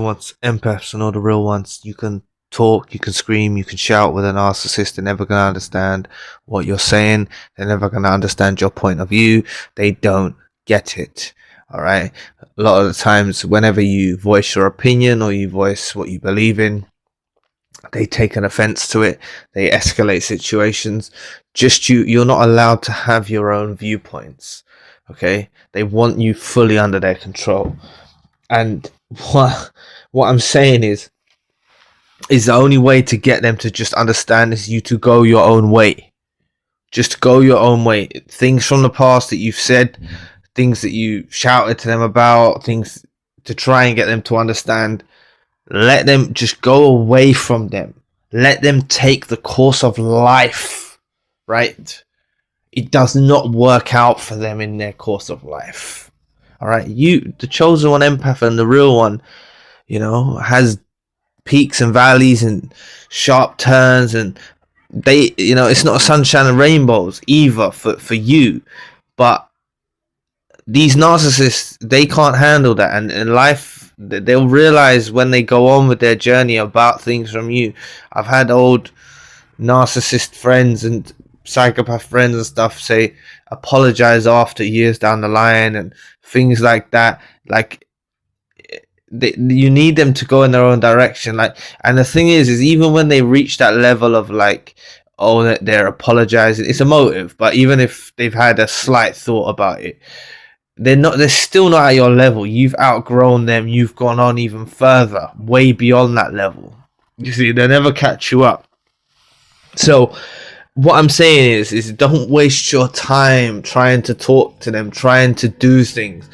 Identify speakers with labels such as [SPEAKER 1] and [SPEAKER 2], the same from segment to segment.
[SPEAKER 1] wants empaths and all the real ones. You can talk, you can scream, you can shout with a narcissist. They're never going to understand what you're saying. They're never going to understand your point of view. They don't get it. All right. A lot of the times, whenever you voice your opinion or you voice what you believe in, they take an offense to it. They escalate situations. You're not allowed to have your own viewpoints. Okay. They want you fully under their control. And what I'm saying is the only way to get them to just understand is you to go your own way. Just go your own way. Things from the past that you've said, things that you shouted to them about, things to try and get them to understand. Let them just go away from them. Let them take the course of life, right? It does not work out for them in their course of life. All right, the chosen one empath and the real one, has peaks and valleys and sharp turns, and they, it's not a sunshine and rainbows either for you. But these narcissists, they can't handle that, and in life they'll realize when they go on with their journey about things from you. I've had old narcissist friends and psychopath friends and stuff say apologize after years down the line and things like that. Like, you need them to go in their own direction. Like, and the thing is even when they reach that level of like, oh, they're apologizing, it's a motive. But even if they've had a slight thought about it, they're still not at your level. You've outgrown them. You've gone on even further, way beyond that level. You see, they never catch you up. So what I'm saying is don't waste your time trying to talk to them, trying to do things,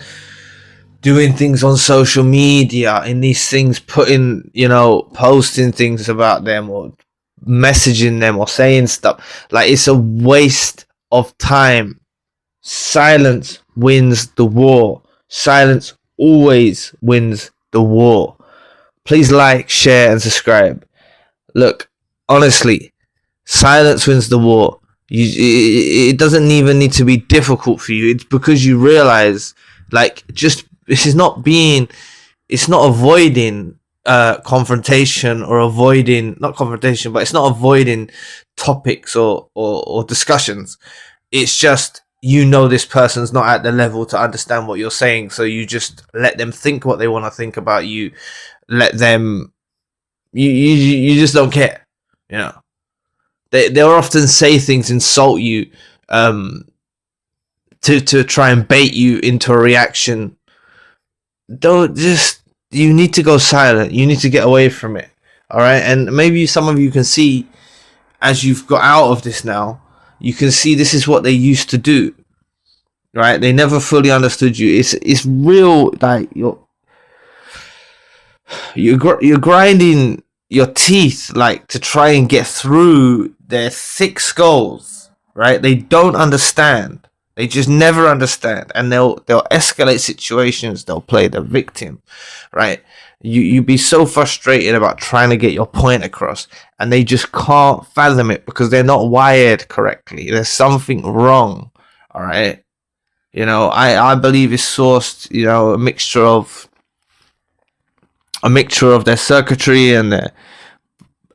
[SPEAKER 1] doing things on social media, in these things, posting things about them or messaging them or saying stuff. Like, it's a waste of time. Silence wins the war. Silence always wins the war. Please like, share, and subscribe. Look, honestly, silence wins the war. It doesn't even need to be difficult for you. It's because you realize, like, it's not avoiding confrontation or it's not avoiding topics or discussions. It's just, this person's not at the level to understand what you're saying, so you just let them think what they want to think about you. Let them, you just don't care. They'll often say things, insult you, to try and bait you into a reaction. You need to go silent. You need to get away from it. All right. And maybe some of you can see, as you've got out of this now, you can see this is what they used to do. Right. They never fully understood you. It's real. Like, you're grinding your teeth, like, to try and get through their thick skulls. Right. They don't understand. They just never understand, and they'll escalate situations. They'll play the victim, right? You be so frustrated about trying to get your point across, and they just can't fathom it because they're not wired correctly. There's something wrong, all right? I believe it's sourced, a mixture of their circuitry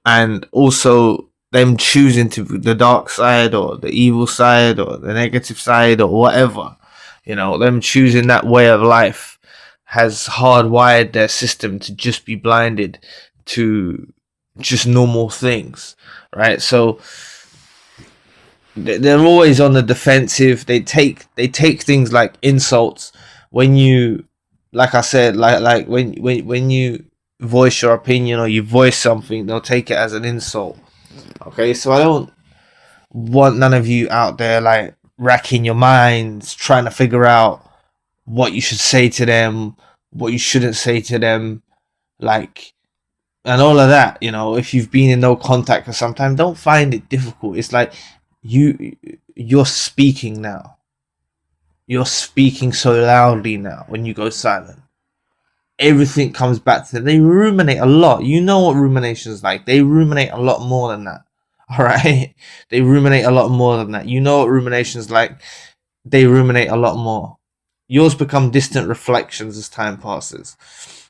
[SPEAKER 1] and also them choosing to the dark side or the evil side or the negative side or whatever. Them choosing that way of life has hardwired their system to just be blinded to just normal things, right? So they're always on the defensive. They take things like insults when you, like I said, like when you voice your opinion or you voice something, they'll take it as an insult. Okay, so I don't want none of you out there like racking your minds trying to figure out what you should say to them, what you shouldn't say to them, like, and all of that. If you've been in no contact for some time, don't find it difficult. It's like you're speaking now. You're speaking so loudly now when you go silent. Everything comes back to them. They ruminate a lot. You know what rumination is like. They ruminate a lot more than that. All right? They ruminate a lot more than that. You know what rumination is like. They ruminate a lot more. Yours become distant reflections as time passes.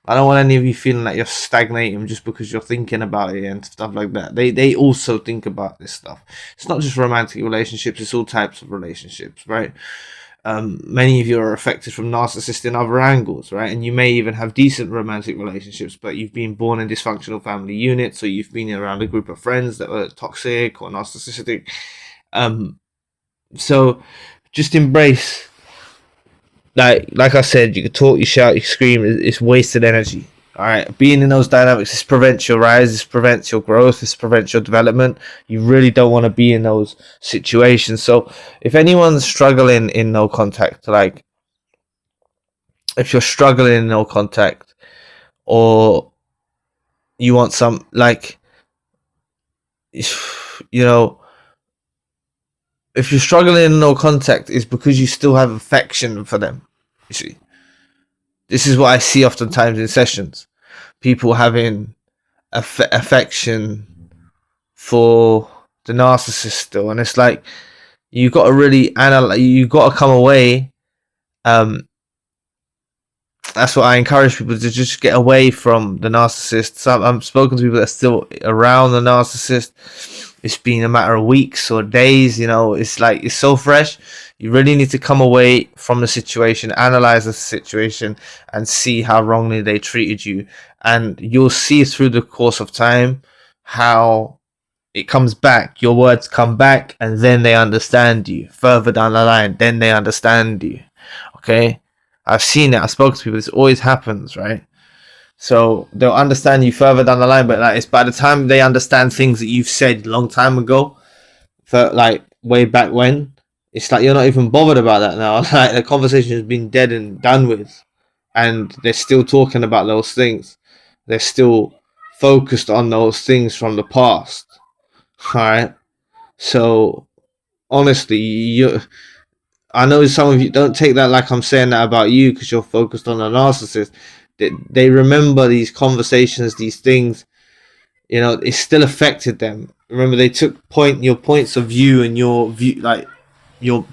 [SPEAKER 1] I don't want any of you feeling like you're stagnating just because you're thinking about it and stuff like that. They also think about this stuff. It's not just romantic relationships, it's all types of relationships, right? Many of you are affected from narcissists in other angles, right? And you may even have decent romantic relationships, but you've been born in dysfunctional family units, or you've been around a group of friends that were toxic or narcissistic. So just embrace, like I said, you can talk, you shout, you scream, it's wasted energy. All right, being in those dynamics, this prevents your rise, this prevents your growth, this prevents your development. You really don't want to be in those situations. So if anyone's struggling in no contact, like if you're struggling in no contact, or you want some, like, you know, if you're struggling in no contact, it's because you still have affection for them. You see, this is what I see oftentimes in sessions. People having affection for the narcissist still, and it's like you got to really analyze. You got to come away. That's what I encourage people to just get away from the narcissist. I've spoken to people that are still around the narcissist. It's been a matter of weeks or days. You know, it's like it's so fresh. You really need to come away from the situation, analyze the situation, and see how wrongly they treated you. And you'll see through the course of time how it comes back. Your words come back, and then they understand you. Further down the line, then they understand you. Okay? I've seen it. I've spoken to people. This always happens, right? So they'll understand you further down the line, but like it's by the time they understand things that you've said a long time ago, for like way back when, it's like you're not even bothered about that now. Like the conversation has been dead and done with, and they're still talking about those things. They're still focused on those things from the past. All right. So honestly, I know some of you don't take that like I'm saying that about you because you're focused on a narcissist. They remember these conversations, these things. You know, it still affected them. Remember, they took your points of view and your view, like the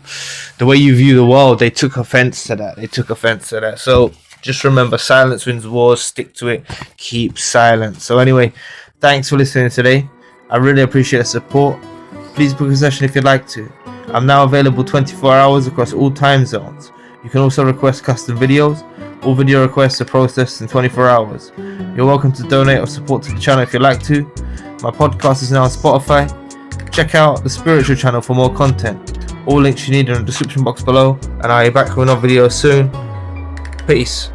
[SPEAKER 1] way you view the world. They took offense to that. So just remember, silence wins wars. Stick to it. Keep silent. So anyway, thanks for listening today. I really appreciate the support. Please book a session if you'd like to. I'm now available 24 hours across all time zones. You can also request custom videos. All video requests are processed in 24 hours. You're welcome to donate or support to the channel if you'd like to. My podcast is now on Spotify. Check out the spiritual channel for more content. All links you need are in the description box below. And I'll be back with another video soon. Peace.